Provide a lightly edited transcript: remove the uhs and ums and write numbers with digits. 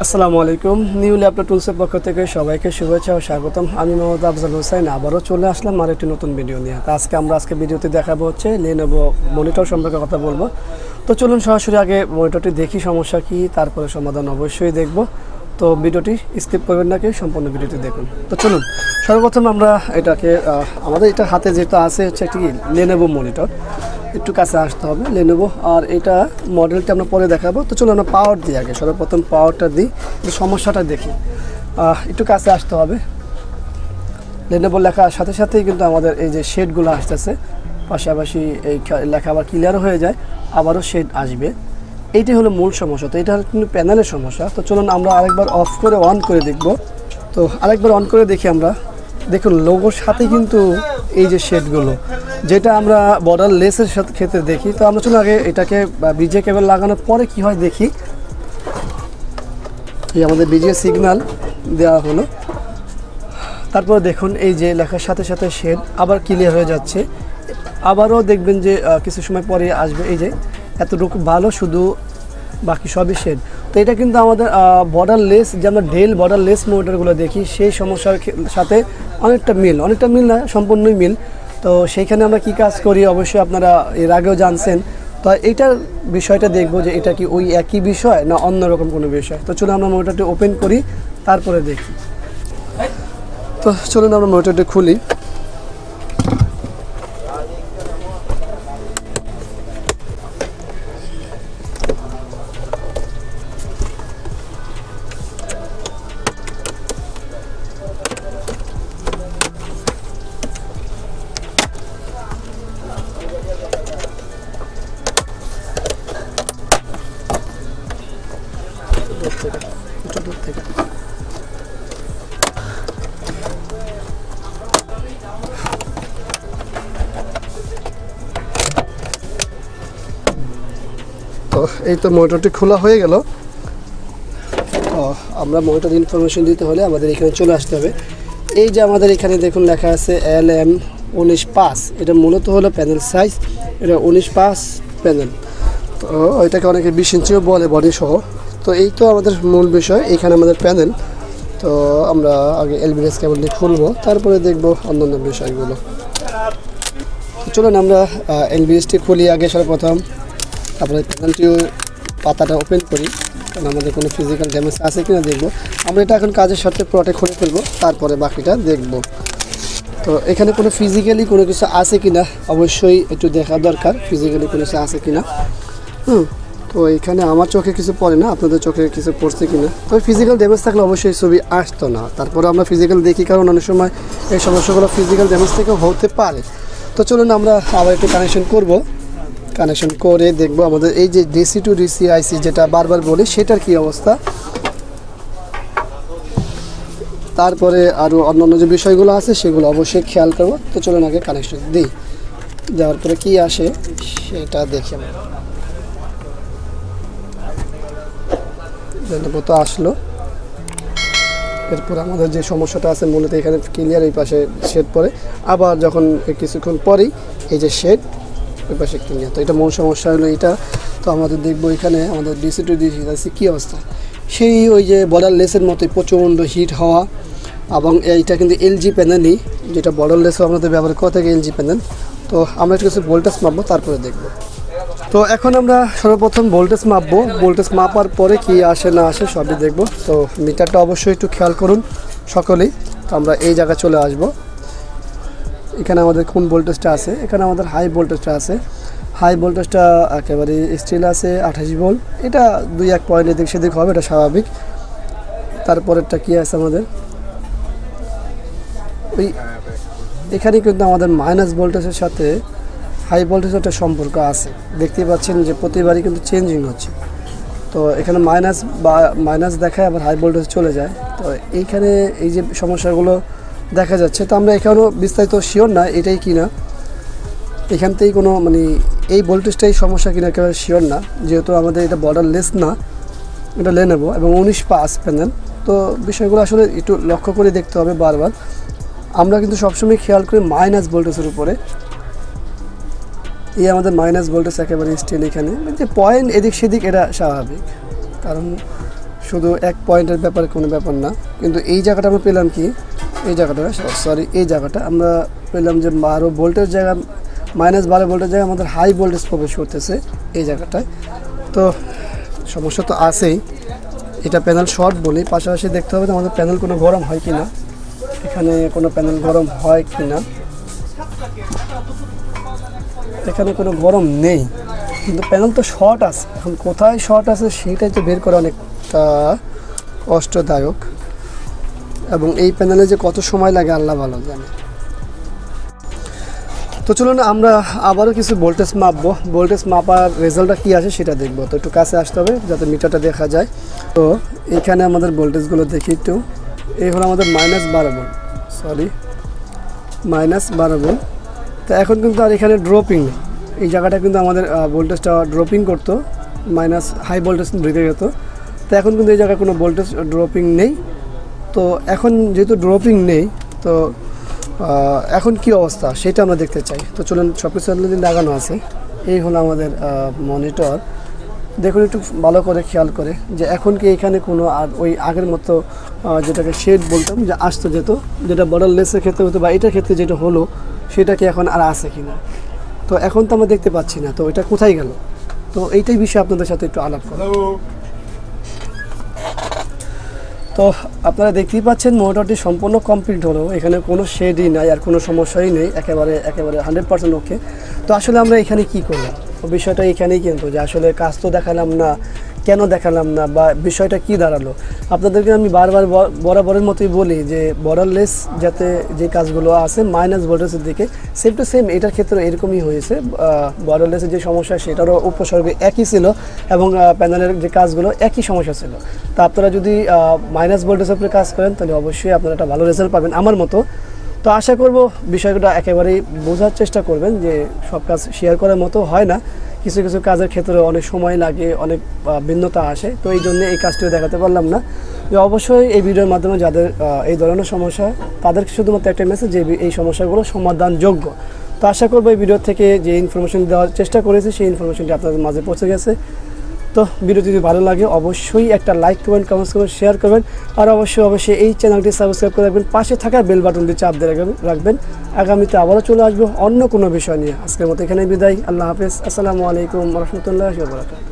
আসসালামু আলাইকুম। New laptop টুলসের পক্ষ থেকে সবাইকে শুভেচ্ছা ও স্বাগতম। আমি মোহাম্মদ আফজল হোসাইন আবারও চলে আসলাম আরেকটি নতুন ভিডিও নিয়ে। তো আজকে ভিডিওতে দেখাবো হচ্ছে Lenovo মনিটর সম্পর্কে কথা বলবো। তো চলুন সরাসরি আগে মনিটরটি দেখি সমস্যা কি, তারপরে সমাধান অবশ্যই দেখব। তো ভিডিওটি স্কিপ করবেন না, কেউ সম্পূর্ণ ভিডিওটি দেখুন। তো চলুন সর্বপ্রথম আমরা এটাকে আমাদের এটা হাতে যেটা আছে হচ্ছে একটি Lenovo মনিটর। একটু কাছে আসতে হবে Lenovo, আর এটা মডেলটা আমরা পরে দেখাবো। তো চলো আমরা পাওয়ার দিই আগে, সর্বপ্রথম পাওয়ারটা দিই, সমস্যাটা দেখি। একটু কাছে আসতে হবে। Lenovo লেখার সাথে সাথেই কিন্তু আমাদের এই যে শেডগুলো আসতেছে, পাশাপাশি এই লেখা আবার ক্লিয়ার হয়ে যায়, আবারও শেড আসবে। এইটাই হলো মূল সমস্যা। তো এটা কিন্তু প্যানেলের সমস্যা। তো চলুন আমরা আরেকবার অফ করে অন করে দেখব। তো আরেকবার অন করে দেখি আমরা। দেখুন লোগোর সাথে কিন্তু এই যে শেডগুলো, যেটা আমরা বর্ডার লেসের ক্ষেত্রে দেখি। তো আমরা চলুন আগে এটাকে বিজে কেবল লাগানোর পরে কি হয় দেখি। এই আমাদের বিজে সিগন্যাল দেওয়া হলো, তারপর দেখুন এই যে লেখার সাথে সাথে শেড আবার ক্লিয়ার হয়ে যাচ্ছে। আবারও দেখবেন যে কিছু সময় পরে আসবে এই যে এতটুকু ভালো, শুধু বাকি সবই শেড। তো এটা কিন্তু আমাদের বর্ডার লেস, যে আমরা ডেল বর্ডার লেস মনিটরগুলো দেখি সেই সমস্যার সাথে অনেকটা মিল না, সম্পূর্ণই মিল। তো সেইখানে আমরা কি কাজ করি অবশ্যই আপনারা এর আগেও জানছেন। তো এইটার বিষয়টা দেখব যে এটা কি ওই একই বিষয় না অন্যরকম কোনো বিষয়। তো চলুন আমরা মনিটরটি ওপেন করি, তারপরে দেখি। তো চলুন আমরা মনিটরটি খুলি। তো এই তো মনিটরটি খোলা হয়ে গেল। তো আমরা মনিটর ইনফরমেশন দিতে হলে আমাদের এখানে চলে আসতে হবে। এই যে আমাদের এখানে দেখুন লেখা আছে LM19 এটা মূলত হলো প্যানেল সাইজ, এটা 19 প্যানেল। তো এটাকে অনেকে 20 ইঞ্চিও বলে বডি সহ। তো এই তো আমাদের মূল বিষয়, এখানে আমাদের প্যানেল। তো আমরা আগে এলবিএস কেবলটি খুলবো, তারপরে দেখব অন্যান্য বিষয়গুলো। তো চলুন আমরা এলবিএসটি খুলি আগে সর্বপ্রথম, তারপরে প্যানেলটিও পাতাটা ওপেন করি, কারণ আমাদের কোনো ফিজিক্যাল ড্যামেজ আছে কিনা দেখব। আমরা এটা এখন কাজের সাথে পুরোটা খুলে ফেলবো, তারপরে বাকিটা দেখব। তো এখানে কোনো ফিজিক্যালি কোনো কিছু আছে কিনা অবশ্যই একটু দেখা দরকার, ফিজিক্যালি কোনো কিছু আছে কিনা। তো এখানে আমার চোখে কিছু পড়ে না, আপনাদের চোখে কিছু পড়ছে কিনা। তবে ফিজিক্যাল ড্যামেজ থাকলে অবশ্যই ছবি আসতো না, তারপরে আমরা ফিজিক্যাল দেখি, কারণ অনেক সময় এই সমস্যাগুলো ফিজিক্যাল ড্যামেজ থেকেও হতে পারে। তো চলুন আমরা আবার একটু কানেকশন করব, কানেকশন করে দেখব আমাদের এই যে ডিসি টু ডিসি আইসি যেটা বারবার বলি সেটার কি অবস্থা। তারপরে আরও অন্যান্য যে বিষয়গুলো আছে সেগুলো অবশ্যই খেয়াল করব। তো চলুন আগে কানেকশন দিই, যাওয়ার পরে কি আসে সেটা দেখি। তো আসলো, এরপর আমাদের যে সমস্যাটা আছে মূলত এখানে ক্লিয়ার, এই পাশে শেড পরে, আবার যখন কিছুক্ষণ পরেই এই যে শেড ওই পাশে ক্লিয়ার। তো এটা মূল সমস্যা হলো এটা। তো আমাদের দেখবো এখানে আমাদের ডিসি টু ডিসি আছে কী অবস্থা। সেই ওই যে বর্ডার লেসের মতোই প্রচণ্ড হিট হওয়া, এবং এইটা কিন্তু এলজি প্যানেলই, যেটা বর্ডার লেসও আমাদের ব্যবহার করা থাকে এলজি প্যানেল। তো আমরা একটু কিছু ভোল্টেজ মাপবো, তারপরে দেখবো। তো এখন আমরা সর্বপ্রথম ভোল্টেজ মাপবো, ভোল্টেজ মাপার পরে কি আসে না আসে সবই দেখব। তো মিটারটা অবশ্যই একটু খেয়াল করুন সকলেই। তো আমরা এই জায়গায় চলে আসব। এখানে আমাদের কোন ভোল্টেজটা আছে, এখানে আমাদের হাই ভোল্টেজটা আছে। হাই ভোল্টেজটা একেবারে স্টিল আছে 28 ভোল্ট। এটা 2-1 পয়েন্ট এদিক সেদিক হবে, এটা স্বাভাবিক। তারপরেরটা কি আছে আমাদের ওই এখানে কিন্তু আমাদের মাইনাস ভোল্টেজের সাথে হাই ভোল্টেজের একটা সম্পর্ক আছে, দেখতেই পাচ্ছেন যে প্রতিবারই কিন্তু চেঞ্জিং হচ্ছে। তো এখানে মাইনাস দেখায়, আবার হাই ভোল্টেজ চলে যায়। তো এইখানে এই যে সমস্যাগুলো দেখা যাচ্ছে, তো আমরা এখানেও বিস্তারিত শিওর না এটাই কিনা, এখান থেকেই কোনো মানে এই ভোল্টেজটাই সমস্যা কিনা একেবারে শিওর না, যেহেতু আমাদের এটা বর্ডার লেস না, এটা Lenovo এবং 19 প্যানেল। তো বিষয়গুলো আসলে একটু লক্ষ্য করে দেখতে হবে বারবার। আমরা কিন্তু সবসময় খেয়াল করি মাইনাস ভোল্টেজের উপরে। এই আমাদের মাইনাস ভোল্টেজ একেবারে স্টিল, এখানে যে পয়েন্ট এদিক সেদিক এটা স্বাভাবিক, কারণ শুধু এক পয়েন্টের ব্যাপারে কোনো ব্যাপার না, কিন্তু এই জায়গাটা আমরা পেলাম কি, এই জায়গাটা সরি এই জায়গাটা আমরা পেলাম যে 12 ভোল্টের জায়গা -12 ভোল্টের জায়গায় আমাদের হাই ভোল্টেজ প্রবেশ করতেছে এই জায়গাটায়। তো সমস্যা তো আছেই, এটা প্যানেল শর্ট বলি, পাশাপাশি দেখতে হবে যে আমাদের প্যানেল কোনো গরম হয় কি না, এখানে কোনো প্যানেল গরম হয় কি না। এখানে কোনো গরম নেই, কিন্তু প্যানেল তো শর্ট আছে। এখন কোথায় শর্ট আছে সেটাই তো বের করা অনেকটা কষ্টদায়ক, এবং এই প্যানেলে যে কত সময় লাগে আল্লাহ ভালো জানে। তো চলুন আমরা আবারও কিছু ভোল্টেজ মাপবো, ভোল্টেজ মাপার রেজাল্টটা কী আসে সেটা দেখবো। তো একটু কাছে আসতে হবে যাতে মিটারটা দেখা যায়। তো এইখানে আমাদের ভোল্টেজগুলো দেখি একটু। এই হলো আমাদের -12 ভোল্ট, সরি -12 ভোল্ট। তো এখন কিন্তু আর এখানে ড্রপিং নেই, এই জায়গাটা কিন্তু আমাদের ভোল্টেজটা ড্রপিং করতো, হাই ভোল্টেজ ঢুকে যেত। তো এখন কিন্তু এই জায়গায় কোনো ভোল্টেজ ড্রপিং নেই। তো এখন যেহেতু ড্রপিং নেই, তো এখন কি অবস্থা সেটা আমরা দেখতে চাই। তো চলুন, সব কিছু অলরেডি লাগানো আছে। এই হলো আমাদের মনিটর, দেখুন একটু ভালো করে খেয়াল করে যে এখন কি এখানে কোনো আর ওই আগের মতো যেটাকে শেড বলতাম যে আসতো যেত, যেটা বর্ডারলেসের ক্ষেত্রে হতো বা এটার ক্ষেত্রে যেটা হলো সেটা কি এখন আর আছে কি না। তো এখন তো আমরা দেখতে পাচ্ছি না, তো এটা কোথায় গেল। তো এইটাই বিষয়ে আপনাদের সাথে একটু আলাপ করব। তো আপনারা দেখতেই পাচ্ছেন মোটরটি সম্পূর্ণ কমপ্লিট হলো, এখানে কোনো শেডই নাই আর কোনো সমস্যাই নেই, একেবারে 100% ওকে। তো আসলে আমরা এখানে কি করলাম, বিষয়টা এখানেই কিন্তু যে আসলে কাজ তো দেখালাম না, কেন দেখালাম না বা বিষয়টা কি দাঁড়ালো। আপনাদেরকে আমি বারবার বরাবরের মতোই বলি যে বর্ডারলেস যাতে যে কাজগুলো আছে মাইনাস ভোল্টেজের দিকে সেম টু সেম এটার ক্ষেত্রে এরকমই হয়েছে। বর্ডারলেসের যে সমস্যা সেটারও উপসর্গ একই ছিল এবং প্যানেলের যে কাজগুলো একই সমস্যা ছিল। তা আপনারা যদি মাইনাস ভোল্টেজের উপরে কাজ করেন তাহলে অবশ্যই আপনারা একটা ভালো রেজাল্ট পাবেন আমার মতো। তো আশা করব বিষয়টা একেবারেই বোঝার চেষ্টা করবেন যে সব কাজ শেয়ার করার মতো হয় না, কিছু কিছু কাজের ক্ষেত্রে অনেক সময় লাগে, অনেক ভিন্নতা আসে। তো এই জন্য এই কাজটিও দেখাতে পারলাম না। যে অবশ্যই এই ভিডিওর মাধ্যমে যাদের এই ধরনের সমস্যা তাদেরকে শুধুমাত্র একটা মেসেজ যে এই সমস্যাগুলো সমাধানযোগ্য। তো আশা করব এই ভিডিও থেকে যে ইনফরমেশন দেওয়ার চেষ্টা করেছি সেই ইনফরমেশনটি আপনাদের মাঝে পৌঁছে গেছে। তো ভিডিও যদি ভালো লাগে অবশ্যই একটা লাইক করবেন, কমেন্টস করবেন, শেয়ার করবেন, আর অবশ্যই এই চ্যানেলটি সাবস্ক্রাইব করে রাখবেন, পাশে থাকা বেল বাটনটি চাপ দিয়ে রাখবেন। আগামীতে আবারও চলে আসবো অন্য কোনো বিষয় নিয়ে। আজকের মতো এখানে বিদায়, আল্লাহ হাফেজ, আসসালামু আলাইকুম ওয়া রাহমাতুল্লাহি ওয়া বারাকাতুহু।